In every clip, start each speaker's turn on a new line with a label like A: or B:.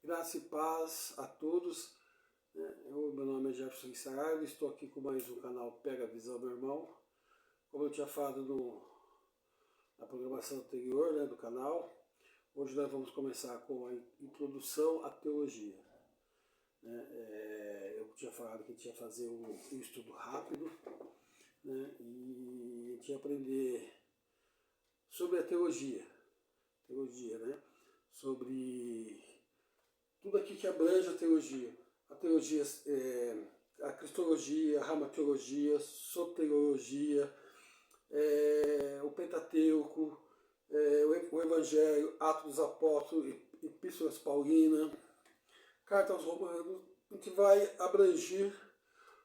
A: Graça e paz a todos. Meu nome é Jefferson Saraiva, estou aqui com mais um canal Pega a Visão, meu irmão. Como eu tinha falado na programação anterior do canal, hoje nós vamos começar com a introdução à teologia. Eu tinha falado que a gente ia fazer um estudo rápido, e a gente ia aprender sobre a teologia, sobre tudo aqui que abrange a teologia, a cristologia, a ramateologia, soteriologia, o Pentateuco, o Evangelho, Atos dos Apóstolos, Epístolas Paulinas, Carta aos Romanos. A gente vai abranger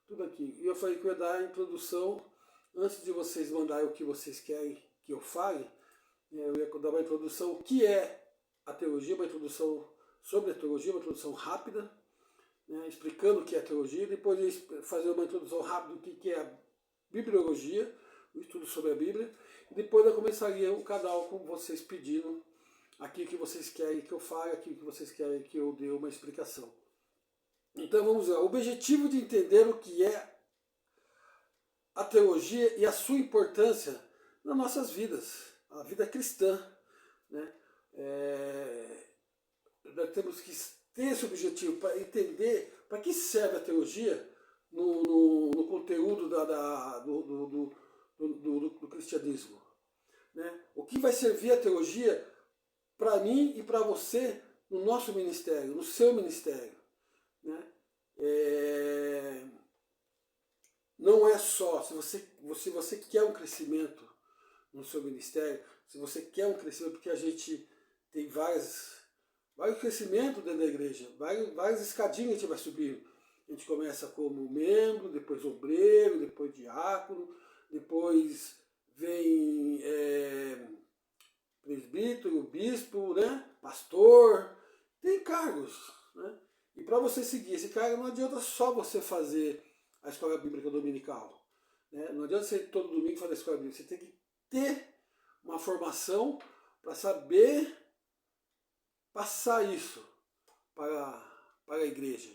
A: tudo aqui. E eu falei que eu ia dar a introdução, antes de vocês mandarem o que vocês querem que eu fale, eu ia dar uma introdução, o que é a teologia, uma introdução sobre a teologia, uma introdução rápida, explicando o que é a teologia, depois fazer uma introdução rápida do que é a bibliologia, o estudo sobre a Bíblia, e depois eu começaria o canal com vocês pedindo aquilo que vocês querem que eu fale, aquilo que vocês querem que eu dê uma explicação. Então vamos lá, o objetivo de entender o que é a teologia e a sua importância nas nossas vidas, a vida cristã, nós temos que ter esse objetivo para entender para que serve a teologia no conteúdo do cristianismo. O que vai servir a teologia para mim e para você no nosso ministério, no seu ministério. Não é só, se você quer um crescimento no seu ministério, se você quer um crescimento, porque a gente tem vários crescimentos dentro da igreja, várias escadinhas a gente vai subir. A gente começa como membro, depois obreiro, depois diácono, depois vem presbítero, bispo, pastor, tem cargos. E para você seguir esse cargo, não adianta só você fazer a escola bíblica dominical. Não adianta você todo domingo fazer a escola bíblica, você tem que ter uma formação para saber passar isso para a igreja.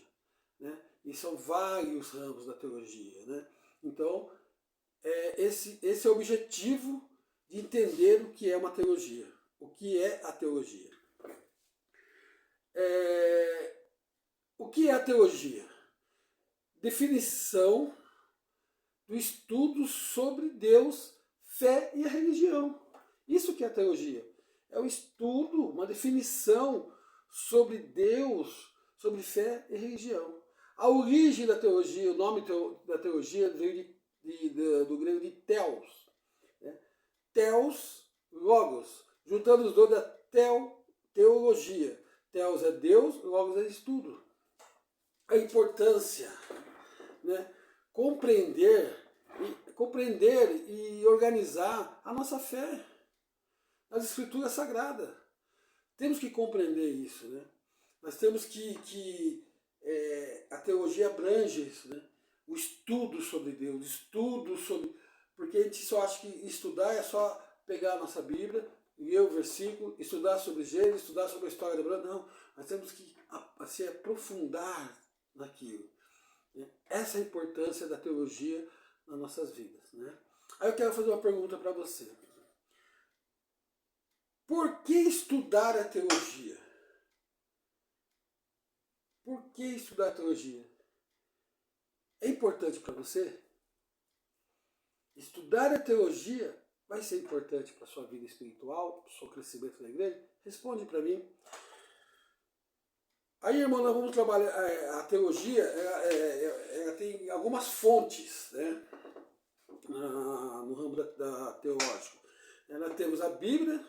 A: E são vários ramos da teologia. Então, esse é o objetivo de entender o que é uma teologia. O que é a teologia? O que é a teologia? Definição do estudo sobre Deus, fé e a religião. Isso que é a teologia. É um estudo, uma definição sobre Deus, sobre fé e religião. A origem da teologia, o nome da teologia veio do grego de theos. Theos, logos. Juntando os dois da teologia. Theos é Deus, logos é estudo. A importância, compreender e organizar a nossa fé nas escrituras sagradas. Temos que compreender isso. Nós temos que a teologia abrange isso, o estudo sobre Deus, porque a gente só acha que estudar é só pegar a nossa Bíblia, ler o versículo, estudar sobre Gênesis, estudar sobre a história da Bíblia. Não, nós temos que se aprofundar naquilo. Essa é a importância da teologia nas nossas vidas. Aí eu quero fazer uma pergunta para você. Por que estudar a teologia? Por que estudar a teologia? É importante para você? Estudar a teologia vai ser importante para a sua vida espiritual, para o seu crescimento na igreja? Responde para mim. Aí, irmão, nós vamos trabalhar. A teologia ela tem algumas fontes, no ramo da teológico. Nós temos a Bíblia,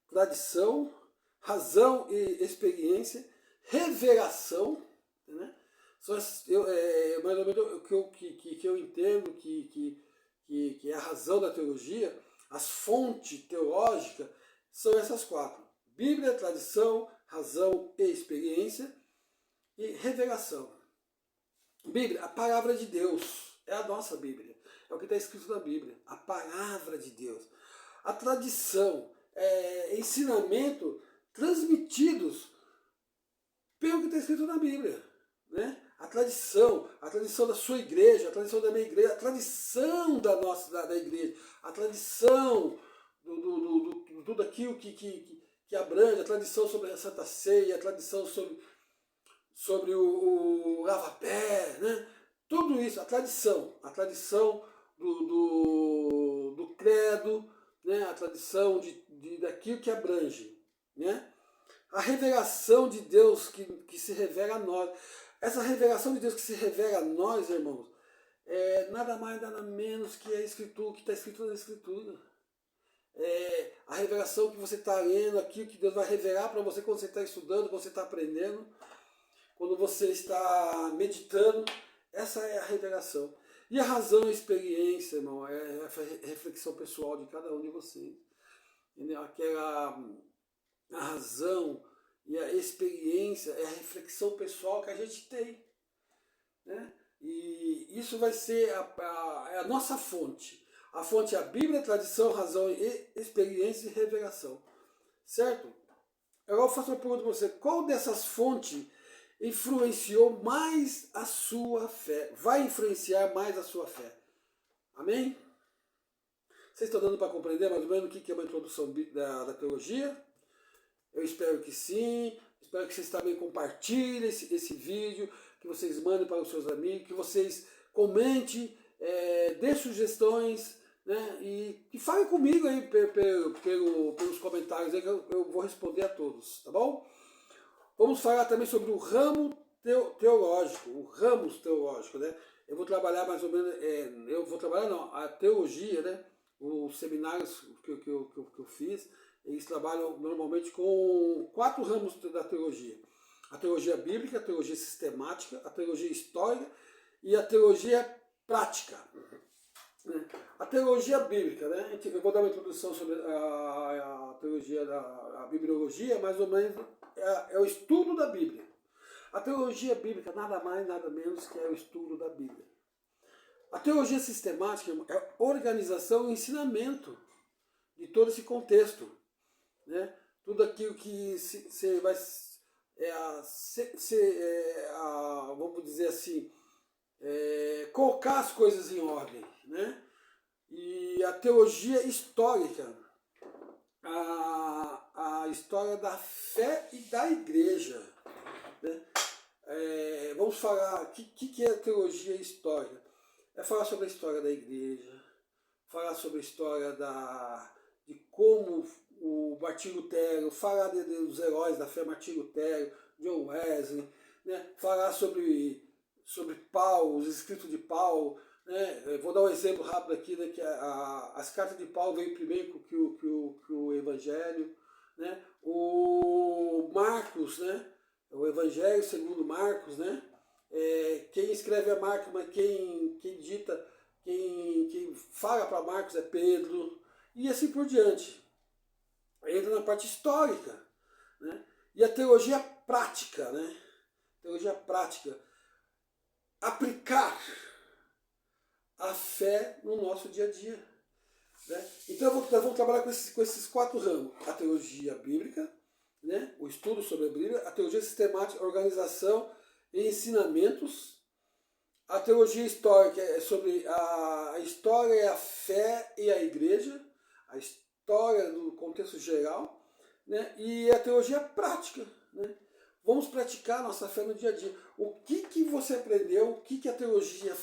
A: tradição, razão e experiência, revelação, mais ou menos o que eu entendo que é a razão da teologia. As fontes teológicas são essas quatro: Bíblia, tradição, razão e experiência, e revelação. Bíblia, a palavra de Deus, é a nossa Bíblia, é o que está escrito na Bíblia, a palavra de Deus. A tradição, ensinamento transmitidos escrito na Bíblia, né? A tradição da sua igreja, a tradição da minha igreja, a tradição da igreja, a tradição do tudo aquilo que abrange, a tradição sobre a Santa Ceia, a tradição sobre o lava-pé, né? Tudo isso, a tradição do credo, né? A tradição daquilo que abrange, né? A revelação de Deus que se revela a nós. Essa revelação de Deus que se revela a nós, irmãos, é nada mais, nada menos que a Escritura, que está escrito na Escritura. É a revelação que você está lendo, aquilo que Deus vai revelar para você quando você está estudando, quando você está aprendendo, quando você está meditando. Essa é a revelação. E a razão e a experiência, irmão, é a reflexão pessoal de cada um de vocês. Entendeu? A razão e a experiência é a reflexão pessoal que a gente tem, né? E isso vai ser a nossa fonte. A fonte é a Bíblia, tradição, razão e experiência e revelação. Certo? Agora eu faço uma pergunta para você. Qual dessas fontes influenciou mais a sua fé? Vai influenciar mais a sua fé? Amém? Vocês estão dando para compreender mais ou menos o que é uma introdução da teologia? Eu espero que sim. Espero que vocês também compartilhem esse vídeo, que vocês mandem para os seus amigos, que vocês comentem, dê sugestões, né? E que falem comigo aí pelos comentários aí, que eu vou responder a todos, tá bom? Vamos falar também sobre o ramo teológico, o ramos teológico, né? Eu vou trabalhar mais ou menos, a teologia, né? Os seminários que eu fiz, eles trabalham normalmente com 4 ramos da teologia. A teologia bíblica, a teologia sistemática, a teologia histórica e a teologia prática. A teologia bíblica, né? Eu vou dar uma introdução sobre a teologia da bibliologia, mais ou menos é o estudo da Bíblia. A teologia bíblica nada mais, nada menos que é o estudo da Bíblia. A teologia sistemática é a organização e ensinamento de todo esse contexto, né? Tudo aquilo que você vai vamos dizer assim, colocar as coisas em ordem, né? E a teologia histórica, a história da fé e da igreja, né? Vamos falar, o que é a teologia histórica? É falar sobre a história da igreja, falar sobre a história de como o Martinho Lutero, falar dos heróis da fé, Martinho Lutero, John Wesley, né? Falar sobre Paulo, os escritos de Paulo, né? Eu vou dar um exemplo rápido aqui, né? Que as cartas de Paulo veio primeiro que o Evangelho, né? O Marcos, né? O Evangelho segundo Marcos, né? Quem escreve é Marcos, mas quem dita, quem fala para Marcos é Pedro, e assim por diante. Entra na parte histórica, né? E a teologia prática, né? Teologia prática. Aplicar a fé no nosso dia a dia, né? Então nós vamos trabalhar com esses 4 ramos. A teologia bíblica, né? O estudo sobre a Bíblia, a teologia sistemática, a organização e ensinamentos. A teologia histórica é sobre a história, a fé e a igreja, a história do contexto geral, né? E a teologia prática, né? Vamos praticar nossa fé no dia a dia. O que você aprendeu, o que a teologia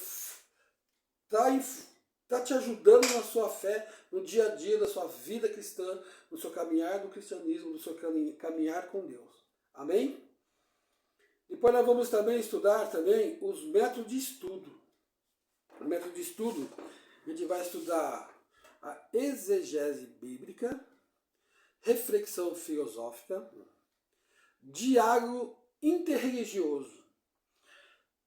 A: está te ajudando na sua fé, no dia a dia da sua vida cristã, no seu caminhar do cristianismo, no seu caminhar com Deus. Amém? Depois nós vamos também estudar os métodos de estudo. O método de estudo, a gente vai estudar a exegese bíblica, reflexão filosófica, diálogo interreligioso.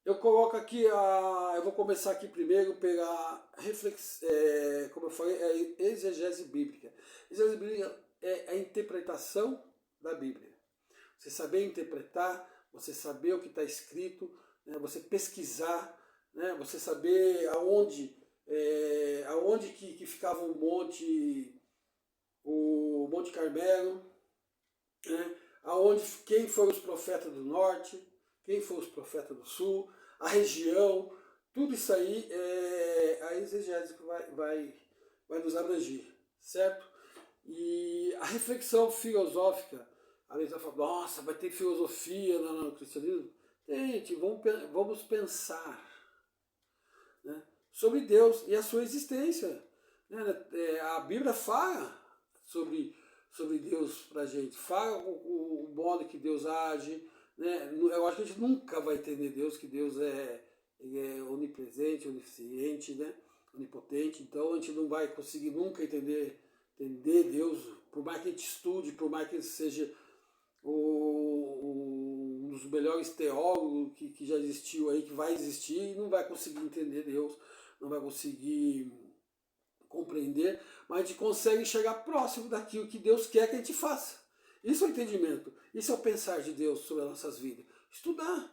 A: Eu coloco aqui, eu vou começar aqui primeiro pela como eu falei, a exegese bíblica. Exegese bíblica é a interpretação da Bíblia. Você saber interpretar, você saber o que está escrito, né, você pesquisar, né, você saber aonde que ficava o Monte Carmelo, né, quem foram os profetas do norte, quem foram os profetas do sul, a região, tudo isso aí é a exegese que vai nos abranger, certo? E a reflexão filosófica, a gente vai falar, nossa, vai ter filosofia no cristianismo? Gente, vamos pensar, né, sobre Deus e a sua existência. A Bíblia fala sobre Deus para a gente, fala o modo que Deus age. Né? Eu acho que a gente nunca vai entender Deus, que Deus ele é onipresente, onisciente, né? Onipotente, então a gente não vai conseguir nunca entender Deus, por mais que a gente estude, por mais que ele seja um dos melhores teólogos que já existiu aí, que vai existir, não vai conseguir entender Deus, não vai conseguir compreender, mas a gente consegue chegar próximo daquilo que Deus quer que a gente faça. Isso é o entendimento, isso é o pensar de Deus sobre as nossas vidas. Estudar,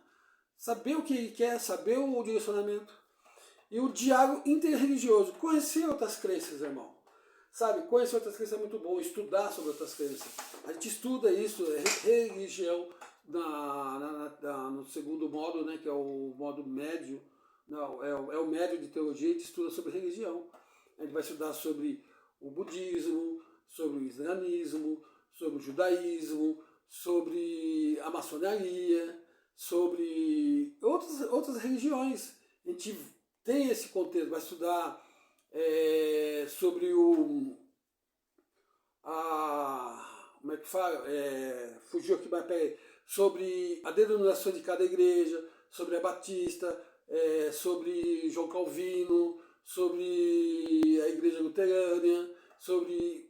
A: saber o que Ele quer, saber o direcionamento. E o diálogo interreligioso, conhecer outras crenças, irmão. Sabe, conhecer outras crenças é muito bom, estudar sobre outras crenças. A gente estuda isso, religião, no segundo modo, né, que é o modo médio, não, é o médio de teologia, a gente estuda sobre religião. A gente vai estudar sobre o budismo, sobre o islamismo, sobre o judaísmo, sobre a maçonaria, sobre outras religiões. A gente tem esse contexto, vai estudar sobre como é que fala? Fugiu aqui, mas peraí. Sobre a denominação de cada igreja, sobre a Batista, sobre João Calvino, sobre a igreja luterana, sobre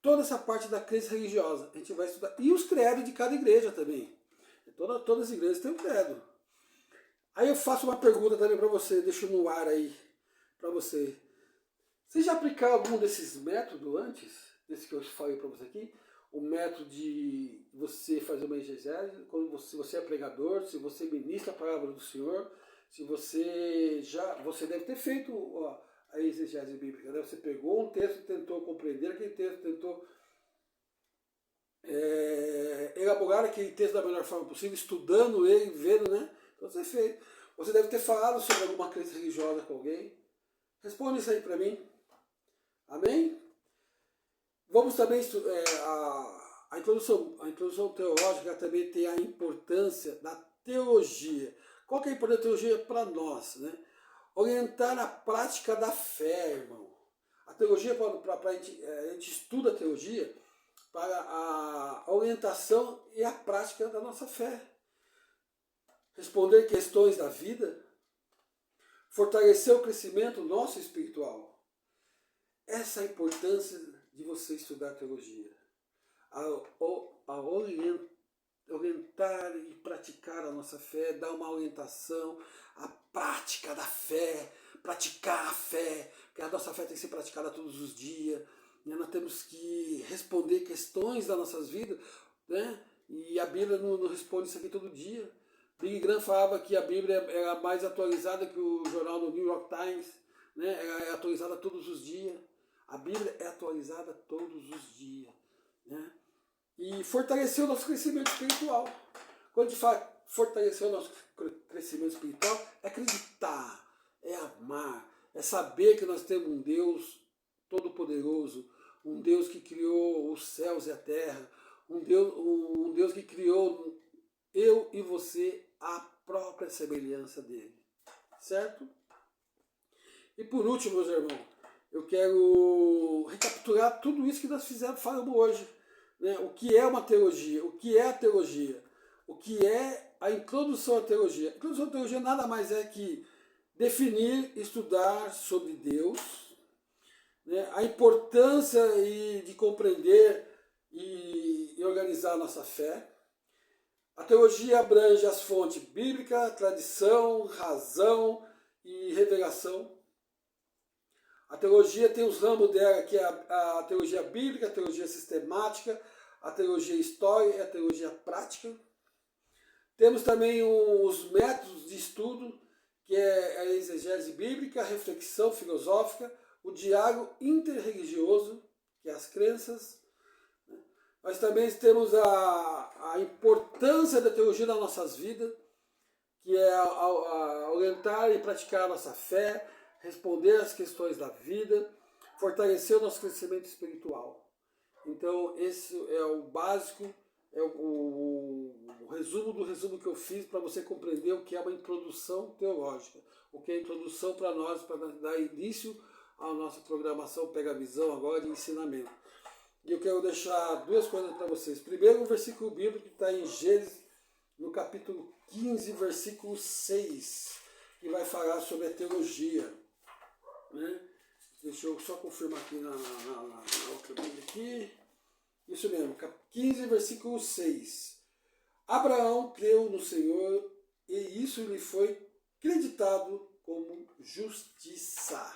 A: toda essa parte da crença religiosa. A gente vai estudar. E os credos de cada igreja também. Todas as igrejas têm um credo. Aí eu faço uma pergunta também para você, deixo no ar aí para você. Você já aplicou algum desses métodos antes? Desse que eu falei para você aqui? O método de você fazer uma exegese, se você é pregador, se você ministra a palavra do Senhor, se você deve ter feito a exegese bíblica, né? Você pegou um texto e tentou compreender aquele texto, tentou elaborar aquele texto da melhor forma possível, estudando ele, vendo, né? Então você fez. Você deve ter falado sobre alguma crença religiosa com alguém. Responde isso aí para mim. Amém? Vamos também a introdução teológica também tem a importância da teologia. Qual que é a importância da teologia para nós, né? Orientar a prática da fé, irmão. A teologia, a gente estuda a teologia para a orientação e a prática da nossa fé. Responder questões da vida, fortalecer o crescimento nosso espiritual. Essa é a importância de você estudar teologia. A orientar e praticar a nossa fé, dar uma orientação, a prática da fé, praticar a fé, porque a nossa fé tem que ser praticada todos os dias, né? Nós temos que responder questões das nossas vidas, né? E a Bíblia não responde isso aqui todo dia. Billy Graham falava que a Bíblia era mais atualizada que o jornal do New York Times, né? Ela é atualizada todos os dias. A Bíblia é atualizada todos os dias, né? E fortalecer o nosso crescimento espiritual. Quando a gente fala fortalecer o nosso crescimento espiritual, é acreditar, é amar, é saber que nós temos um Deus todo-poderoso, um Deus que criou os céus e a terra, um Deus que criou eu e você à própria semelhança dele. Certo? E por último, meus irmãos, eu quero recapitular tudo isso que nós falamos hoje. Né? O que é uma teologia? O que é a teologia? O que é a introdução à teologia? A introdução à teologia nada mais é que definir, estudar sobre Deus, né? A importância de compreender e organizar a nossa fé. A teologia abrange as fontes bíblica, tradição, razão e revelação. A teologia tem os ramos dela, que é a teologia bíblica, a teologia sistemática, a teologia histórica e a teologia prática. Temos também os métodos de estudo, que é a exegese bíblica, a reflexão filosófica, o diálogo interreligioso, que é as crenças. Nós também temos a importância da teologia nas nossas vidas, que é orientar e praticar a nossa fé, responder às questões da vida, fortalecer o nosso crescimento espiritual. Então, esse é o básico, é o resumo do resumo que eu fiz para você compreender o que é uma introdução teológica, o que é a introdução para nós, para dar início à nossa programação Pega a Visão agora de ensinamento. E eu quero deixar duas coisas para vocês. Primeiro, um versículo bíblico que está em Gênesis, no capítulo 15, versículo 6, que vai falar sobre a teologia. Né? Deixa eu só confirmar aqui na outra Bíblia aqui. Isso mesmo, 15, versículo 6. Abraão creu no Senhor e isso lhe foi creditado como justiça.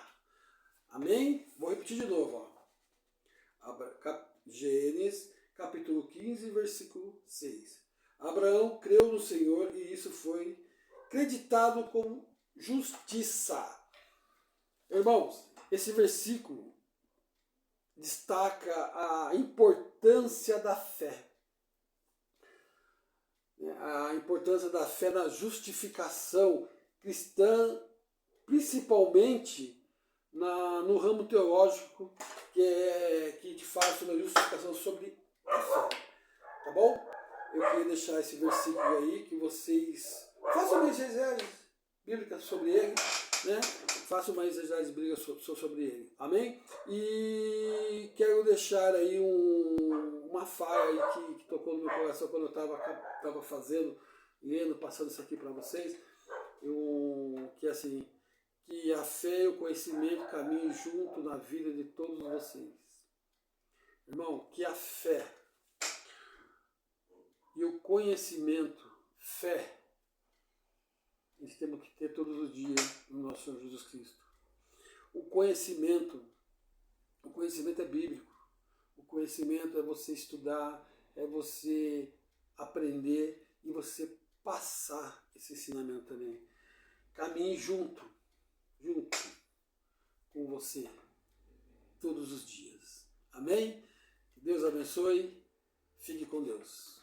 A: Amém? Vou repetir de novo. Ó. Gênesis, capítulo 15, versículo 6. Abraão creu no Senhor e isso foi creditado como justiça. Irmãos, esse versículo destaca a importância da fé. A importância da fé na justificação cristã, principalmente no ramo teológico que te fala sobre a justificação sobre a fé. Tá bom? Eu queria deixar esse versículo aí, que vocês façam uma exegese bíblica sobre ele, né? Façam uma exegese bíblica sobre ele. Amém? E quero deixar aí uma falha aí que tocou no meu coração quando eu estava fazendo, lendo, passando isso aqui para vocês. Que assim, que a fé e o conhecimento caminhem junto na vida de todos vocês. Irmão, que a fé e o conhecimento, fé, nós temos que ter todos os dias no nosso Senhor Jesus Cristo. O conhecimento é bíblico. O conhecimento é você estudar, é você aprender e você passar esse ensinamento também. Caminhe junto com você todos os dias. Amém? Que Deus abençoe. Fique com Deus.